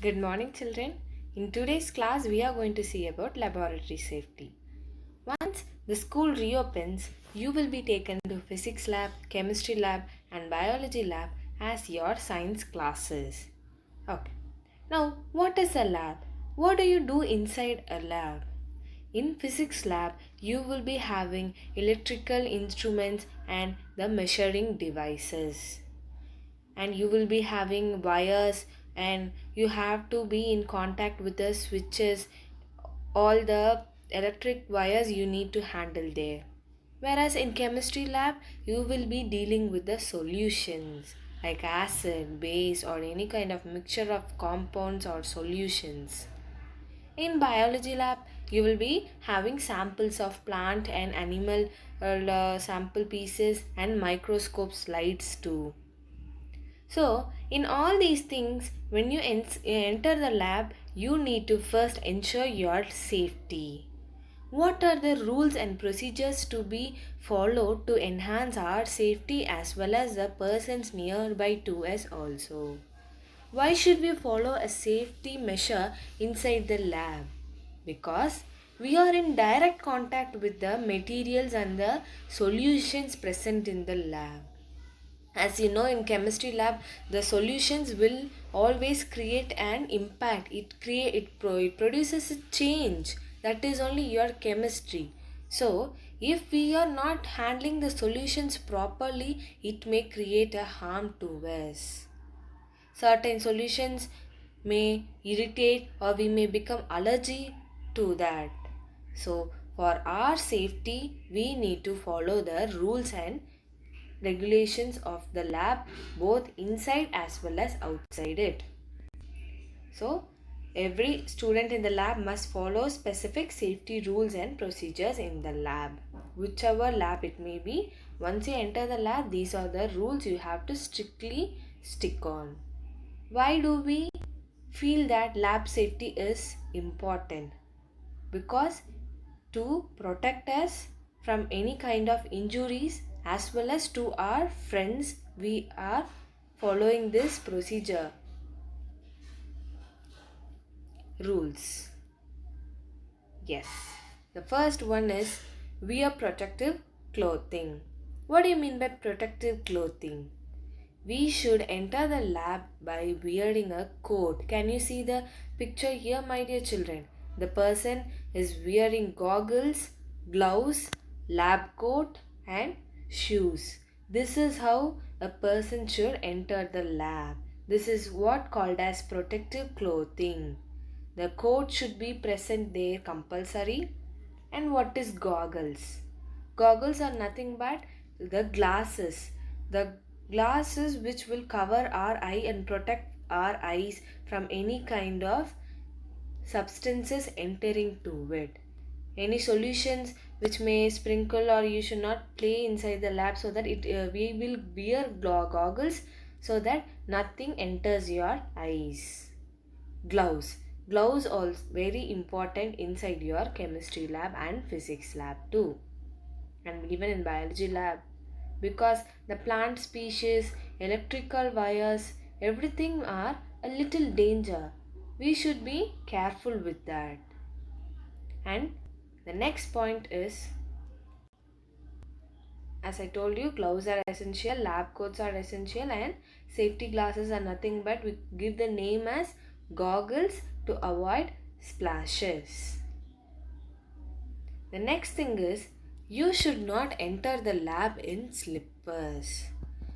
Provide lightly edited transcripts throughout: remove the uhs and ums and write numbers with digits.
Good morning, children. In today's class, we are going to see about laboratory safety. Once the school reopens, you will be taken to physics lab, chemistry lab, and biology lab as your science classes. Okay. Now, what is a lab? What do you do inside a lab? In physics lab, you will be having electrical instruments and the measuring devices, and you will be having wires, and you have to be in contact with the switches, all the electric wires you need to handle there. Whereas in chemistry lab, you will be dealing with the solutions like acid, base, or any kind of mixture of compounds or solutions. In biology lab, you will be having samples of plant and animal sample pieces and microscope slides too. So, in all these things, when you enter the lab, you need to first ensure your safety. What are the rules and procedures to be followed to enhance our safety as well as the persons nearby to us also? Why should we follow a safety measure inside the lab? Because we are in direct contact with the materials and the solutions present in the lab. As you know, in chemistry lab, the solutions will always create an impact. It produces a change. That is only your chemistry. So if we are not handling the solutions properly, it may create a harm to us. Certain solutions may irritate, or we may become allergy to that. So for our safety, we need to follow the rules and regulations of the lab, both inside as well as outside it. So every student in the lab must follow specific safety rules and procedures in the lab, whichever lab it may be. Once you enter the lab, these are the rules you have to strictly stick on. Why do we feel that lab safety is important? Because to protect us from any kind of injuries as well as to our friends, we are following this procedure rules. Yes, the first one is wear protective clothing. What do you mean by protective clothing? We should enter the lab by wearing a coat. Can you see the picture here, my dear children? The person is wearing goggles, gloves, lab coat, and shoes. This is how a person should enter the lab. This is what called as protective clothing. The coat should be present there compulsory. And what is goggles? Goggles are nothing but the glasses. The glasses which will cover our eye and protect our eyes from any kind of substances entering to it. Any solutions which may sprinkle, or you should not play inside the lab, so that we will wear goggles so that nothing enters your eyes. Gloves. Gloves are very important inside your chemistry lab and physics lab too, and even in biology lab, because the plant species, electrical wires, everything are a little danger. We should be careful with that. And the next point is, as I told you, gloves are essential, lab coats are essential, and safety glasses are nothing but we give the name as goggles to avoid splashes. The next thing is, you should not enter the lab in slippers.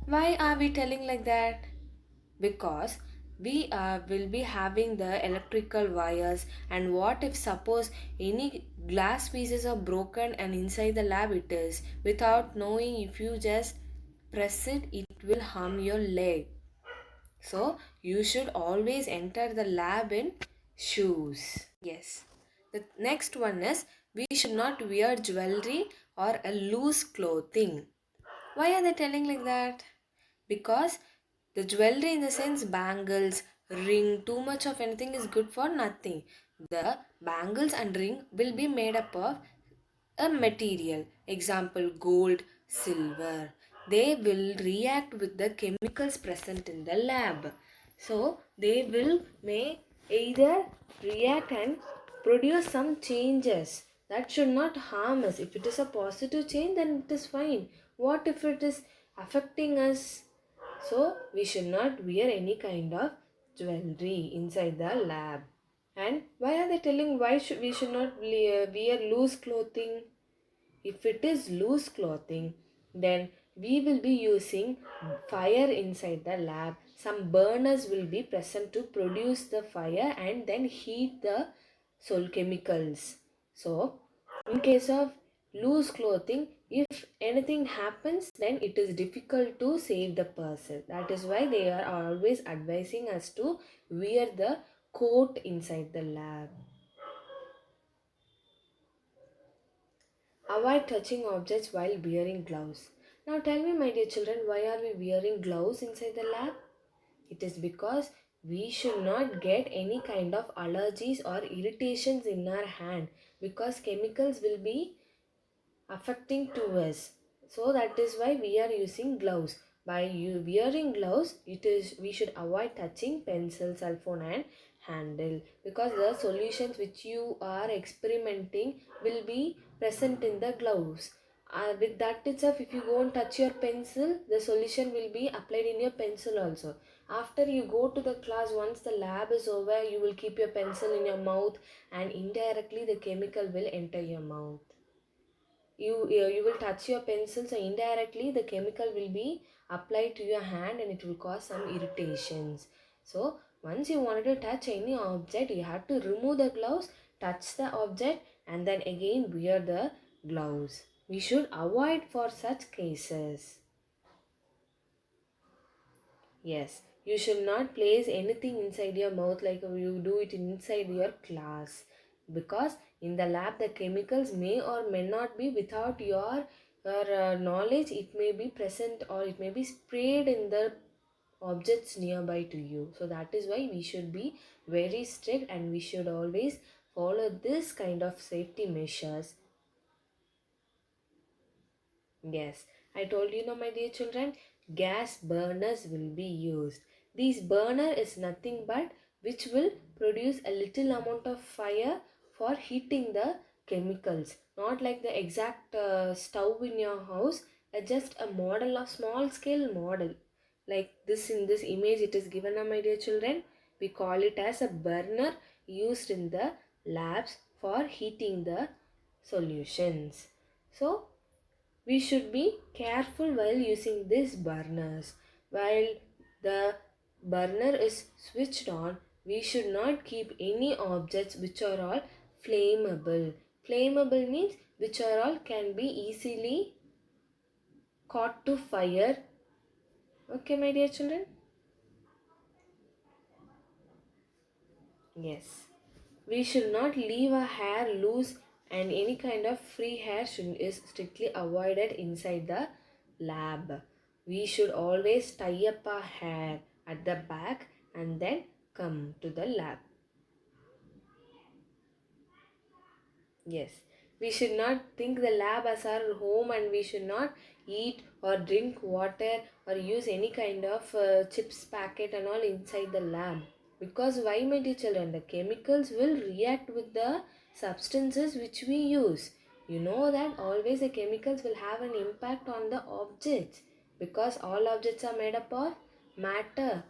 Why are we telling like that? Because we will be having the electrical wires, and what if suppose any glass pieces are broken and inside the lab it is, without knowing, if you just press it, it will harm your leg. So you should always enter the lab in shoes. Yes. The next one is, we should not wear jewelry or a loose clothing. Why are they telling like that? Because the jewelry, in the sense bangles, ring, too much of anything is good for nothing. The bangles and ring will be made up of a material, example gold, silver. They will react with the chemicals present in the lab. So they will may either react and produce some changes that should not harm us. If it is a positive change, then it is fine. What if it is affecting us? So we should not wear any kind of jewelry inside the lab. And why are they telling why we should not wear loose clothing? If it is loose clothing, then we will be using fire inside the lab. Some burners will be present to produce the fire and then heat the soul chemicals. So, in case of loose clothing, if anything happens, then it is difficult to save the person. That is why they are always advising us to wear the coat inside the lab. Avoid touching objects while wearing gloves. Now tell me, my dear children, why are we wearing gloves inside the lab? It is because we should not get any kind of allergies or irritations in our hand, because chemicals will be affecting to us. So that is why we are using gloves. By you wearing gloves, it is we should avoid touching pencil, cell phone and handle, because the solutions which you are experimenting will be present in the gloves. With that itself, if you go and touch your pencil, the solution will be applied in your pencil also. After you go to the class, once the lab is over, you will keep your pencil in your mouth and indirectly the chemical will enter your mouth. You will touch your pencil, so indirectly the chemical will be applied to your hand and it will cause some irritations. So once you wanted to touch any object, you have to remove the gloves, touch the object and then again wear the gloves. We should avoid for such cases. Yes, you should not place anything inside your mouth like you do it inside your class, because in the lab the chemicals may or may not be without your knowledge. It may be present or it may be sprayed in the objects nearby to you. So that is why we should be very strict and we should always follow this kind of safety measures. Yes, I told you, my dear children, gas burners will be used. This burner is nothing but which will produce a little amount of fire for heating the chemicals. Not like the exact stove in your house, just a model of small scale model. Like this in this image it is given, my dear children. We call it as a burner used in the labs for heating the solutions. So we should be careful while using these burners. While the burner is switched on, we should not keep any objects which are all flammable. Flammable means which are all can be easily caught to fire. Okay, my dear children? Yes. We should not leave our hair loose, and any kind of free hair is strictly avoided inside the lab. We should always tie up our hair at the back and then come to the lab. Yes, we should not think the lab as our home, and we should not eat or drink water or use any kind of chips packet and all inside the lab. Because why, my dear children? The chemicals will react with the substances which we use. You know that always the chemicals will have an impact on the objects, because all objects are made up of matter.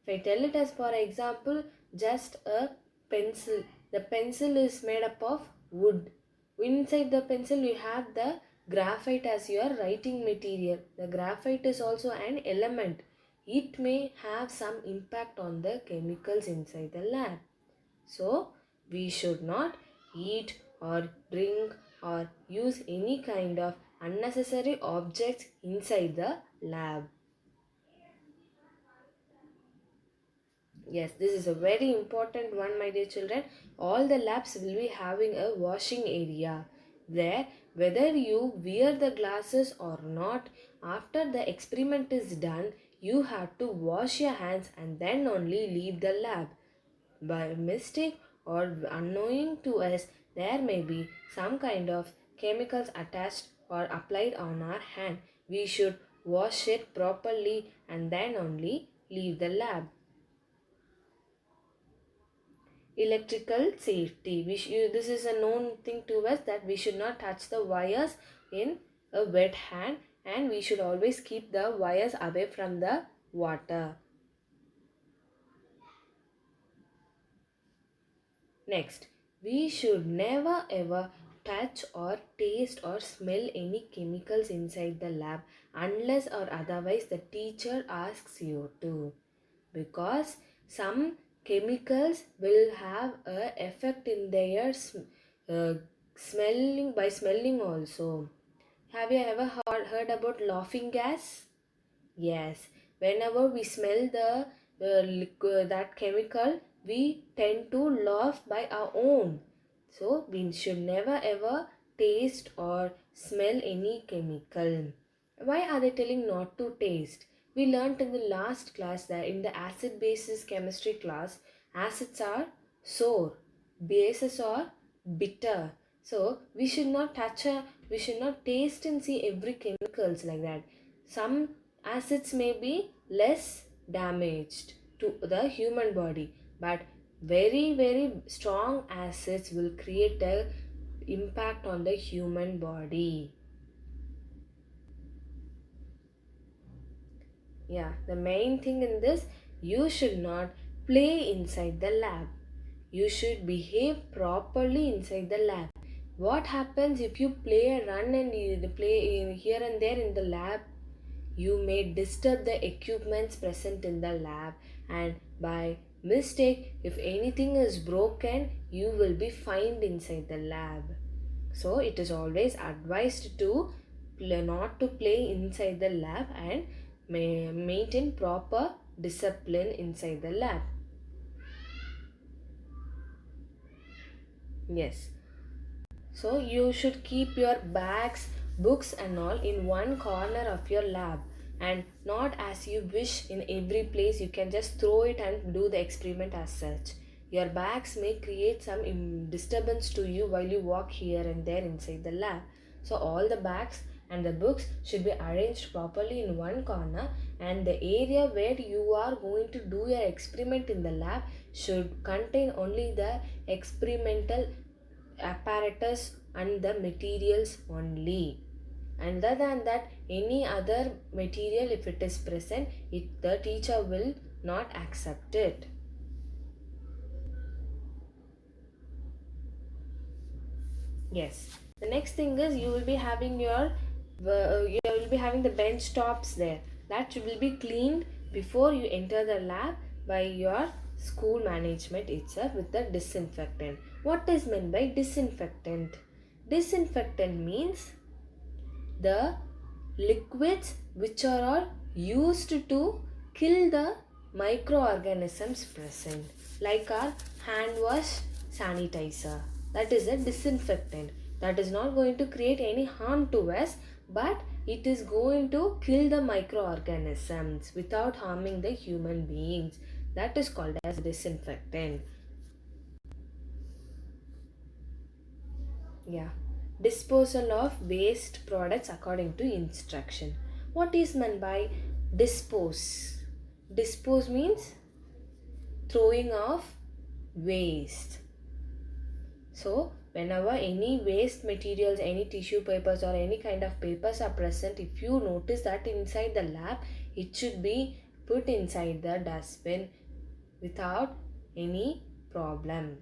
If I tell it as for example, just a pencil. The pencil is made up of wood. Inside the pencil you have the graphite as your writing material. The graphite is also an element. It may have some impact on the chemicals inside the lab. So we should not eat or drink or use any kind of unnecessary objects inside the lab. Yes, this is a very important one, my dear children. All the labs will be having a washing area. There, whether you wear the glasses or not, after the experiment is done, you have to wash your hands and then only leave the lab. By mistake or unknowing to us, there may be some kind of chemicals attached or applied on our hand. We should wash it properly and then only leave the lab. electrical safety. This is a known thing to us that we should not touch the wires in a wet hand, and we should always keep the wires away from the water. Next, we should never ever touch or taste or smell any chemicals inside the lab unless or otherwise the teacher asks you to, because some chemicals will have a effect in their uh, smelling also. Have you ever heard about laughing gas? Yes, whenever we smell the liquid, that chemical, we tend to laugh by our own. So we should never ever taste or smell any chemical. Why are they telling not to taste? We learnt in the last class that in the acid basis chemistry class, acids are sour, bases are bitter. So we should not taste and see every chemicals like that. Some acids may be less damaged to the human body, but very strong acids will create a impact on the human body. Yeah, the main thing in this, you should not play inside the lab. You should behave properly inside the lab. What happens if you play a run and you play here and there in the lab? You may disturb the equipments present in the lab, and by mistake, if anything is broken, you will be fined inside the lab. So it is always advised to not to play inside the lab and maintain proper discipline inside the lab. Yes. So you should keep your bags, books and all in one corner of your lab, and not as you wish in every place you can just throw it and do the experiment as such. Your bags may create some disturbance to you while you walk here and there inside the lab. So all the bags and the books should be arranged properly in one corner, and the area where you are going to do your experiment in the lab should contain only the experimental apparatus and the materials only. And other than that, any other material, if it is present, the teacher will not accept it. Yes. The next thing is you will be having the bench tops there. That will be cleaned before you enter the lab by your school management itself with the disinfectant. What is meant by disinfectant? Disinfectant means the liquids which are all used to kill the microorganisms present, like our hand wash sanitizer. That is a disinfectant. That is not going to create any harm to us, but it is going to kill the microorganisms without harming the human beings. That is called as disinfectant. Yeah. Disposal of waste products according to instruction. What is meant by dispose? Dispose means throwing off waste. So, whenever any waste materials, any tissue papers or any kind of papers are present, if you notice that inside the lab, it should be put inside the dustbin without any problem.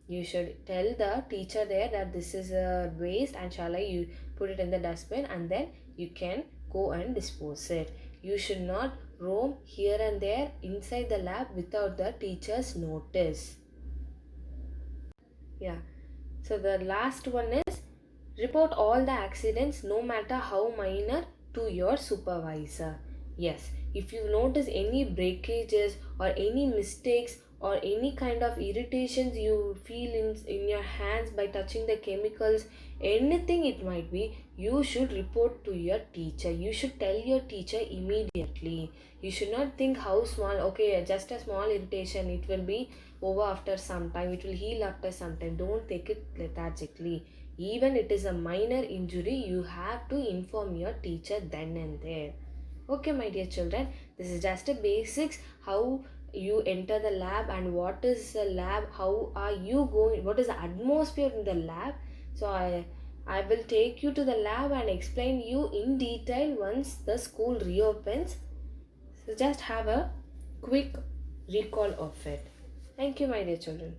You should tell the teacher there that this is a waste and shall I put it in the dustbin, and then you can go and dispose it. You should not roam here and there inside the lab without the teacher's notice. Yeah. So the last one is report all the accidents, no matter how minor, to your supervisor. Yes, if you notice any breakages or any mistakes or any kind of irritations you feel in your hands by touching the chemicals, anything it might be, you should report to your teacher. You should tell your teacher immediately. You should not think how small, okay, just a small irritation, it will be over after some time, it will heal after some time. Don't take it lethargically. Even it is a minor injury, you have to inform your teacher then and there. Okay, my dear children, this is just a basics how you enter the lab and what is the lab, how are you going, what is the atmosphere in the lab. So I will take you to the lab and explain you in detail once the school reopens. So just have a quick recall of it. Thank you, my dear children.